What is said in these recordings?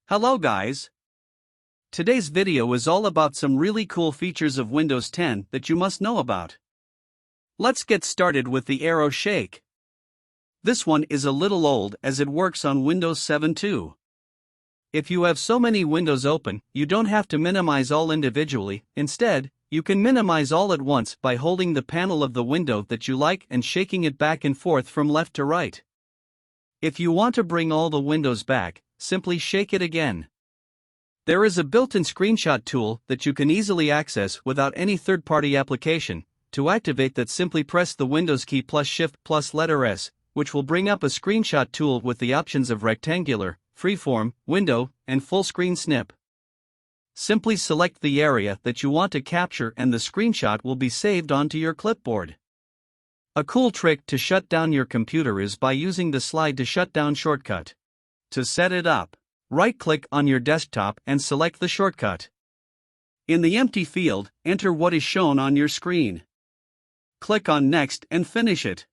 Hello guys! Today's video is all about some really cool features of Windows 10 that you must know about. Let's get started with the Aero Shake. This one is a little old as it works on Windows 7 too. If you have so many windows open, you don't have to minimize all individually. Instead, you can minimize all at once by holding the panel of the window that you like and shaking it back and forth from left to right. If you want to bring all the windows back, simply shake it again. There is a built-in screenshot tool that you can easily access without any third-party application. To activate that, simply press the Windows key plus Shift plus letter S, which will bring up a screenshot tool with the options of rectangular, freeform, window, and full screen snip. Simply select the area that you want to capture and the screenshot will be saved onto your clipboard. A cool trick to shut down your computer is by using the slide to shutdown shortcut. To set it up, right-click on your desktop and select the shortcut. In the empty field, enter what is shown on your screen. Click on Next and finish it.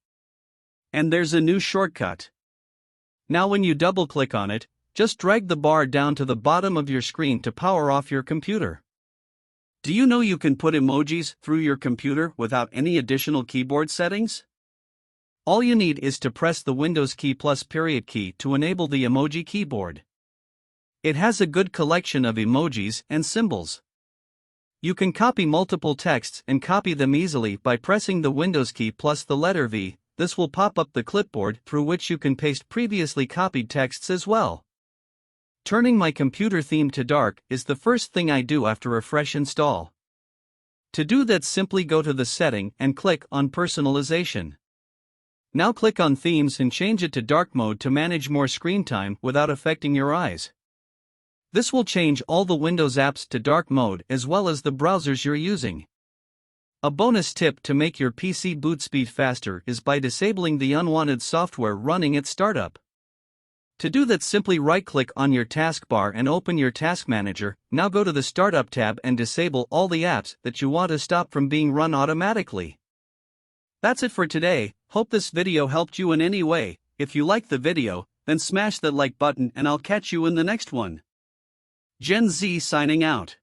And there's a new shortcut. Now when you double-click on it, just drag the bar down to the bottom of your screen to power off your computer. Do you know you can put emojis through your computer without any additional keyboard settings? All you need is to press the Windows key plus period key to enable the emoji keyboard. It has a good collection of emojis and symbols. You can copy multiple texts and copy them easily by pressing the Windows key plus the letter V. This will pop up the clipboard through which you can paste previously copied texts as well. Turning my computer theme to dark is the first thing I do after a fresh install. To do that, simply go to the setting and click on Personalization. Now click on Themes and change it to dark mode to manage more screen time without affecting your eyes. This will change all the Windows apps to dark mode as well as the browsers you're using. A bonus tip to make your PC boot speed faster is by disabling the unwanted software running at startup. To do that, simply right-click on your taskbar and open your Task Manager. Now go to the Startup tab and disable all the apps that you want to stop from being run automatically. That's it for today. Hope this video helped you in any way. If you liked the video, then smash that like button and I'll catch you in the next one. Gen Z signing out.